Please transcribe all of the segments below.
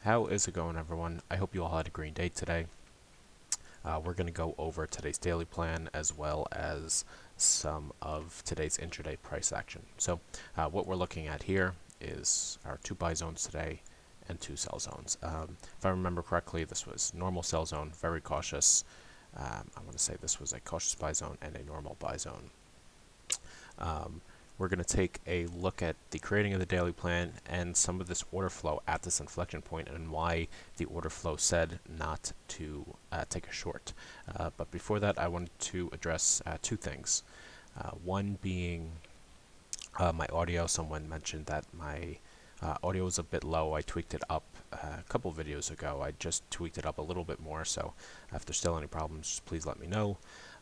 How is it going, everyone? I hope you all had a green day today. We're going to go over today's daily plan as well as some of today's intraday price action. So what we're looking at here is our two buy zones today and two sell zones. If I remember correctly, this was normal sell zone, very cautious. I want to say this was a cautious buy zone and a normal buy zone. We're going to take a look at the creating of the daily plan and some of this order flow at this inflection point and why the order flow said not to take a short. But before that, I wanted to address two things. One being my audio. Someone mentioned that my audio was a bit low. I tweaked it up a couple videos ago. I just tweaked it up a little bit more, so if there's still any problems, just please let me know.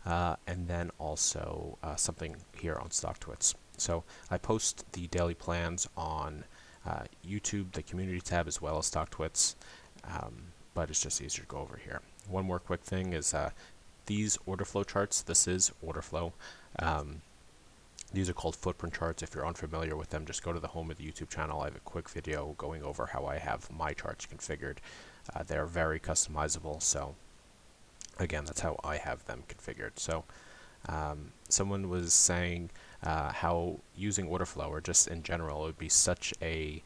And then also something here on StockTwits. So I post the daily plans on YouTube, the community tab, as well as StockTwits, but it's just easier to go over here. One more quick thing is these order flow charts. This is order flow. These are called footprint charts. If you're unfamiliar with them, just go to the home of the YouTube channel. I have a quick video going over how I have my charts configured. They're very customizable, so again, that's how I have them configured. So someone was saying how using order flow, or just in general, it would be such a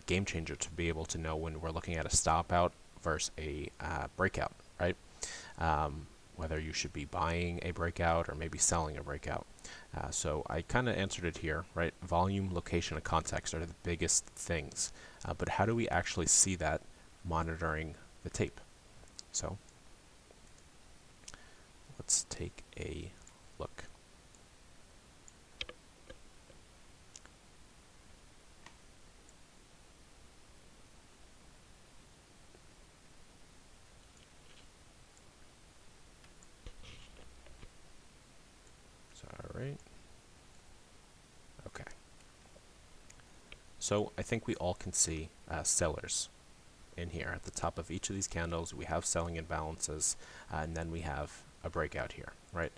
game changer to be able to know when we're looking at a stop out versus a breakout, right? Whether you should be buying a breakout or maybe selling a breakout. So I kind of answered it here, right? Volume, location, and context are the biggest things. But how do we actually see that monitoring the tape? So let's take a look. So, all right. Okay. So I think we all can see sellers in here. At the top of each of these candles, we have selling imbalances, and then we have a breakout here, right?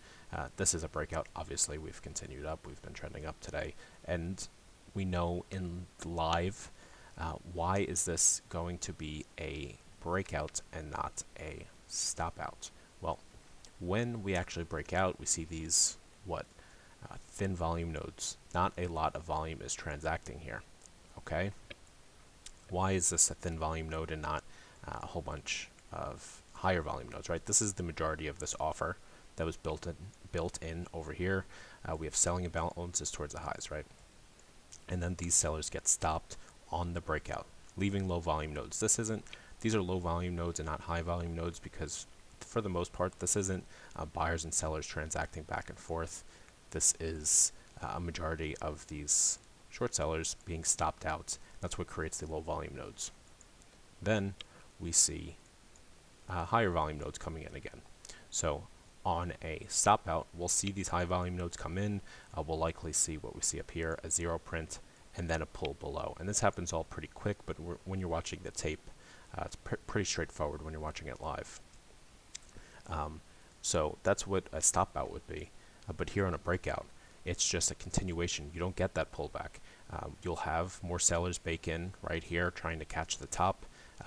This is a breakout. Obviously, we've continued up. We've been trending up today, and we know in live, why is this going to be a breakout and not a stop out? Well, when we actually break out, we see these, thin volume nodes. Not a lot of volume is transacting here, okay? Why is this a thin volume node and not a whole bunch of higher volume nodes, right? This is the majority of this offer that was built in over here. We have selling imbalances towards the highs, right? And then these sellers get stopped on the breakout, leaving low volume nodes. These are low volume nodes and not high volume nodes because for the most part, this isn't buyers and sellers transacting back and forth. This is a majority of these short sellers being stopped out. That's what creates the low volume nodes. Then we see higher volume nodes coming in again. So on a stop out, we'll see these high volume nodes come in. We'll likely see what we see up here, a zero print, and then a pull below. And this happens all pretty quick, but when you're watching the tape, it's pretty straightforward when you're watching it live. So that's what a stop out would be. But here on a breakout, it's just a continuation. You don't get that pullback. You'll have more sellers bake in right here trying to catch the top,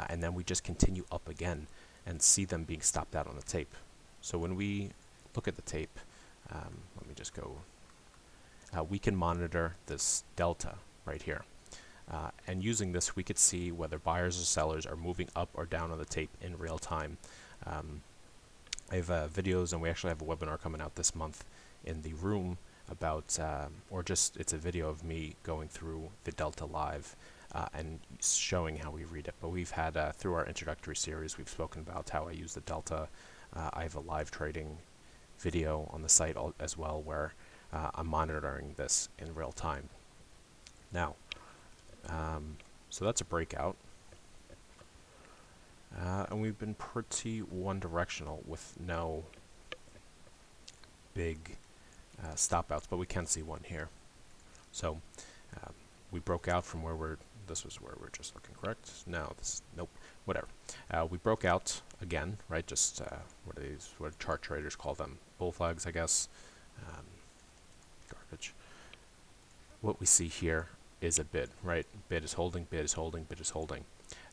and then we just continue up again and see them being stopped out on the tape. So when we look at the tape, let me just go, we can monitor this delta right here. And using this, we could see whether buyers or sellers are moving up or down on the tape in real time. I have videos, and we actually have a webinar coming out this month in the room about, it's a video of me going through the delta live and showing how we read it. But we've had, through our introductory series, we've spoken about how I use the delta. I have a live trading video on the site as well where I'm monitoring this in real time. Now, so that's a breakout. And we've been pretty one-directional with no big stop outs, but we can see one here. So we broke out from where this was where we're just looking, correct? No, nope, whatever. We broke out again, right? Just what chart traders call them? Bull flags, I guess. Garbage. What we see here is a bid, right? Bid is holding, bid is holding, bid is holding.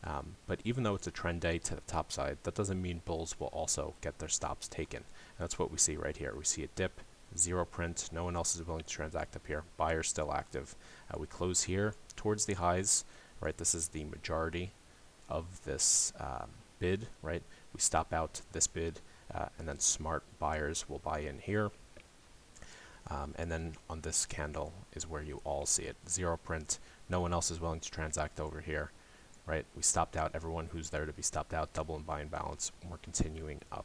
But even though it's a trend day to the top side, that doesn't mean bulls will also get their stops taken. And that's what we see right here. We see a dip, zero print, no one else is willing to transact up here, buyers still active. We close here towards the highs, right? This is the majority of this bid, right? We stop out this bid, and then smart buyers will buy in here. And then on this candle is where you all see it. Zero print, no one else is willing to transact over here, right? We stopped out everyone who's there to be stopped out, double and buy and balance. We're continuing up.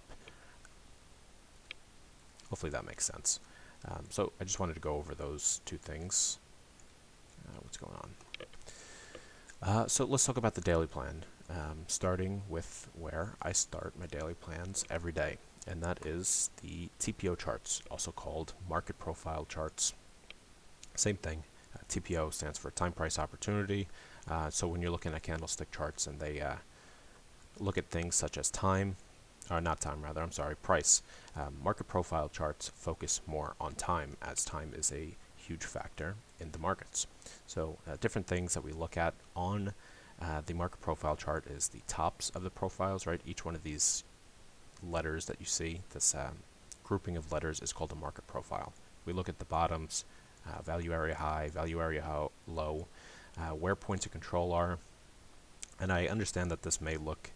Hopefully that makes sense. So I just wanted to go over those two things. What's going on? So let's talk about the daily plan, starting with where I start my daily plans every day, and that is the TPO charts, also called market profile charts. Same thing. TPO stands for time price opportunity. So when you're looking at candlestick charts and they look at things such as time, or not time rather, I'm sorry, price. Market profile charts focus more on time, as time is a huge factor in the markets. So different things that we look at on the market profile chart is the tops of the profiles, right? Each one of these letters that you see, this grouping of letters is called a market profile. We look at the bottoms, value area high, value area low, where points of control are. And I understand that this may look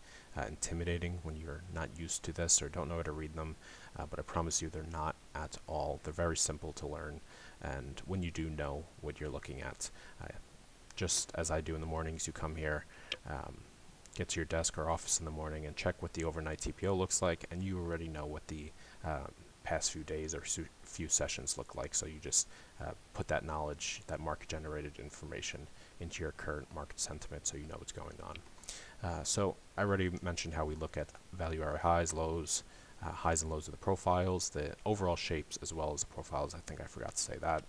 intimidating when you're not used to this or don't know how to read them, but I promise you they're not at all. They're very simple to learn, and when you do know what you're looking at, just as I do in the mornings, you come here, get to your desk or office in the morning and check what the overnight TPO looks like, and you already know what the past few days or few sessions look like, so you just put that knowledge, that market generated information, into your current market sentiment so you know what's going on. So I already mentioned how we look at value area highs, lows, highs and lows of the profiles, the overall shapes as well as the profiles. I think I forgot to say that.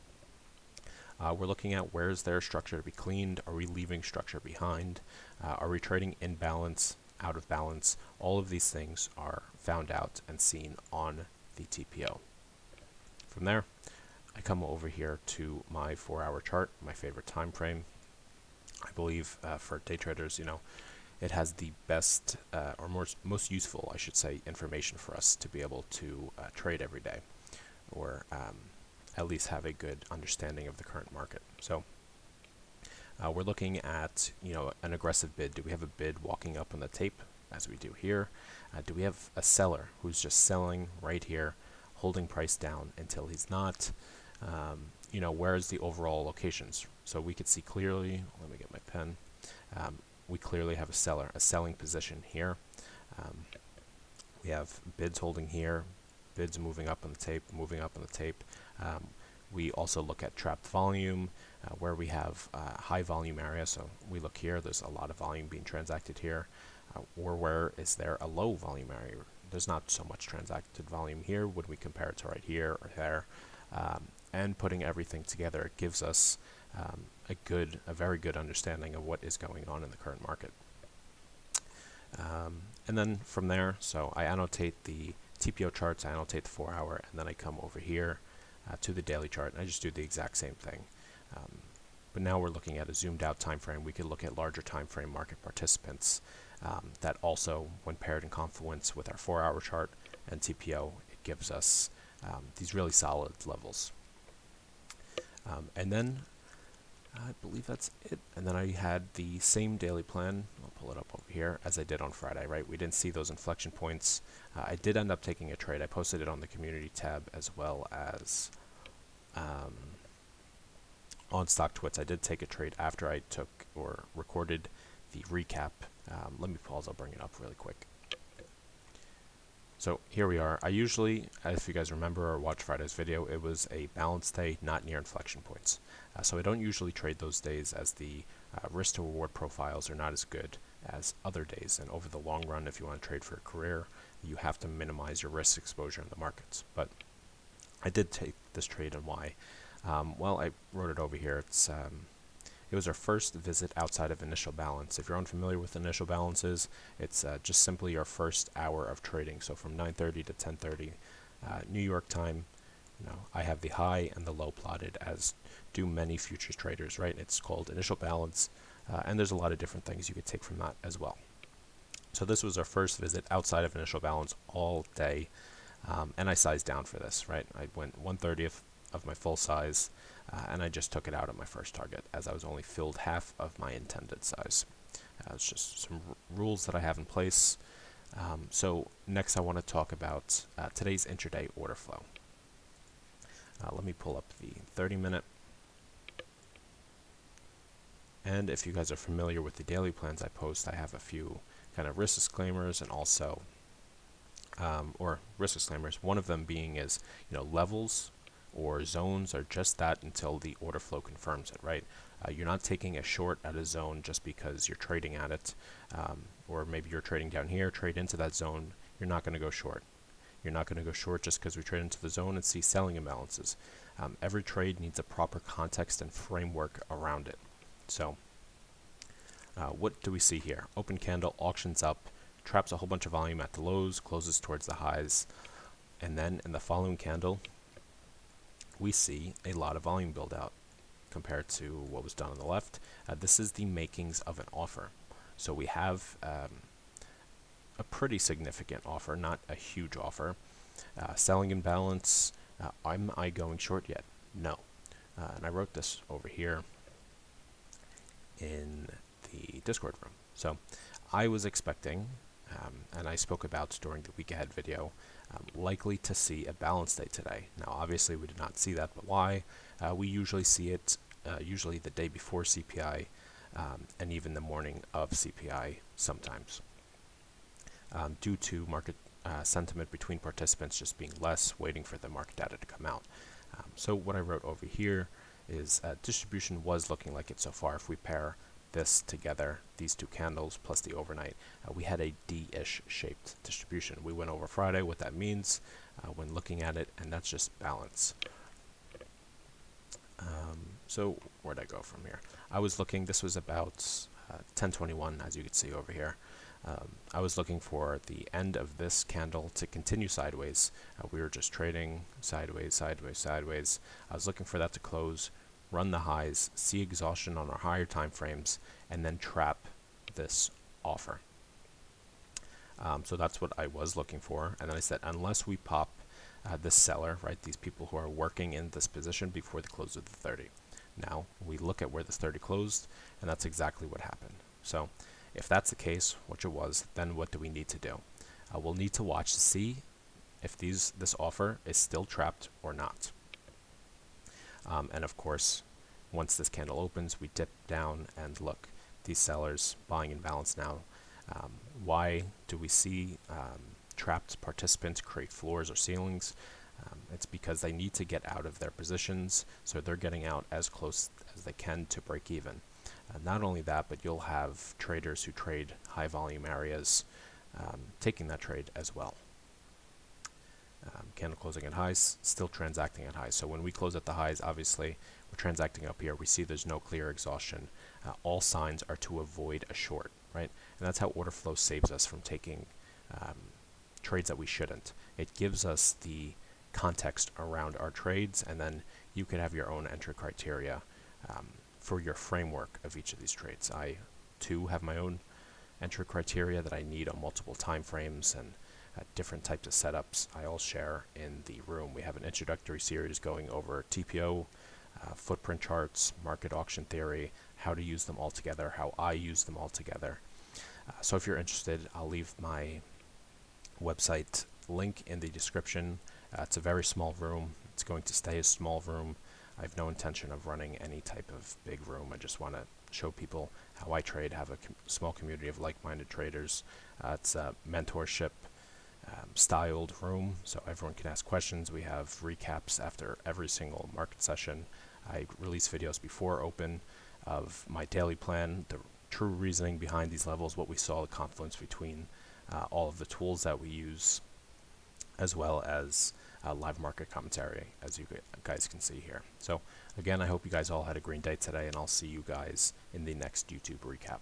We're looking at where is there structure to be cleaned, are we leaving structure behind, are we trading in balance, out of balance. All of these things are found out and seen on the TPO. From there, I come over here to my 4-hour chart, my favorite time frame. I believe for day traders, it has the best or most useful, I should say, information for us to be able to trade every day, or at least have a good understanding of the current market. So we're looking at an aggressive bid. Do we have a bid walking up on the tape as we do here? Do we have a seller who's just selling right here, holding price down until he's not? Where's the overall locations? So we could see clearly, let me get my pen, we clearly have a selling position here. We have bids holding here, bids moving up on the tape, moving up on the tape. We also look at trapped volume, where we have high volume area. So we look here, there's a lot of volume being transacted here. Or where is there a low volume area? There's not so much transacted volume here when we compare it to right here or there. And putting everything together, it gives us a very good understanding of what is going on in the current market. And then from there, so I annotate the TPO charts, I annotate the 4-hour, and then I come over here to the daily chart, and I just do the exact same thing. But now we're looking at a zoomed out time frame. We could look at larger time frame market participants that also, when paired in confluence with our 4-hour chart and TPO, it gives us these really solid levels. And then I believe that's it. And then I had the same daily plan, I'll pull it up over here, as I did on Friday, right? We didn't see those inflection points. I did end up taking a trade. I posted it on the community tab as well as on Stock Twits. I did take a trade after I took or recorded the recap. Let me pause, I'll bring it up really quick. So here we are. I usually, if you guys remember or watch Friday's video, it was a balanced day, not near inflection points. So I don't usually trade those days, as the risk to reward profiles are not as good as other days. And over the long run, if you want to trade for a career, you have to minimize your risk exposure in the markets. But I did take this trade, and why? Well, I wrote it over here. It was our first visit outside of initial balance. If you're unfamiliar with initial balances, it's just simply our first hour of trading. So from 9:30 to 10:30 New York time, I have the high and the low plotted, as do many futures traders, right? It's called initial balance. and there's a lot of different things you could take from that as well. So this was our first visit outside of initial balance all day, and I sized down for this, right? I went 1/30th of my full size, and I just took it out at my first target as I was only filled half of my intended size. It's just some rules that I have in place. So next I want to talk about today's intraday order flow. Let me pull up the 30-minute. And if you guys are familiar with the daily plans I post, I have a few kind of risk disclaimers and also, or risk disclaimers, one of them being is, levels or zones are just that until the order flow confirms it, right? You're not taking a short at a zone just because you're trading at it, or maybe you're trading down here, trade into that zone. You're not going to go short. You're not going to go short just because we trade into the zone and see selling imbalances. Every trade needs a proper context and framework around it. So what do we see here? Open candle, auctions up, traps a whole bunch of volume at the lows, closes towards the highs, and then in the following candle, we see a lot of volume build out compared to what was done on the left. This is the makings of an offer. So we have a pretty significant offer, not a huge offer. Selling imbalance, am I going short yet? No. And I wrote this over here in the Discord room. So I was expecting, and I spoke about during the week ahead video, likely to see a balance day today. Now obviously we did not see that, but why? We usually see it usually the day before CPI, and even the morning of CPI sometimes, due to market sentiment between participants just being less, waiting for the market data to come out. So what I wrote over here is distribution was looking like it so far. If we pair this together, these two candles plus the overnight, we had a D-ish shaped distribution. We went over Friday what that means when looking at it, and that's just balance. So where'd I go from here? I was looking, this was about 10:21, as you can see over here. I was looking for the end of this candle to continue sideways. We were just trading sideways, sideways, sideways. I was looking for that to close, run the highs, see exhaustion on our higher time frames, and then trap this offer. So that's what I was looking for. And then I said, unless we pop this seller, right, these people who are working in this position before the close of the 30. Now we look at where this 30 closed, and that's exactly what happened. So if that's the case, which it was, then what do we need to do? We'll need to watch to see if this offer is still trapped or not. And of course, once this candle opens, we dip down and look, these sellers buying in balance now. Why do we see trapped participants create floors or ceilings? It's because they need to get out of their positions, so they're getting out as close as they can to break even. Not only that, but you'll have traders who trade high volume areas taking that trade as well. Candle closing at highs, still transacting at highs. So when we close at the highs, obviously we're transacting up here. We see there's no clear exhaustion. All signs are to avoid a short, right? And that's how order flow saves us from taking trades that we shouldn't. It gives us the context around our trades, and then you could have your own entry criteria for your framework of each of these trades. I too have my own entry criteria that I need on multiple time frames and different types of setups. I all share in the room. We have an introductory series going over TPO, footprint charts, market auction theory, how to use them all together, how I use them all together. So if you're interested, I'll leave my website link in the description. It's a very small room. It's going to stay a small room. I have no intention of running any type of big room. I just want to show people how I trade, have a small community of like-minded traders. It's a mentorship styled room, so everyone can ask questions. We have recaps after every single market session. I release videos before open of my daily plan, the true reasoning behind these levels, what we saw, the confluence between all of the tools that we use, as well as live market commentary, as you guys can see here. So again, I hope you guys all had a green day today, and I'll see you guys in the next YouTube recap.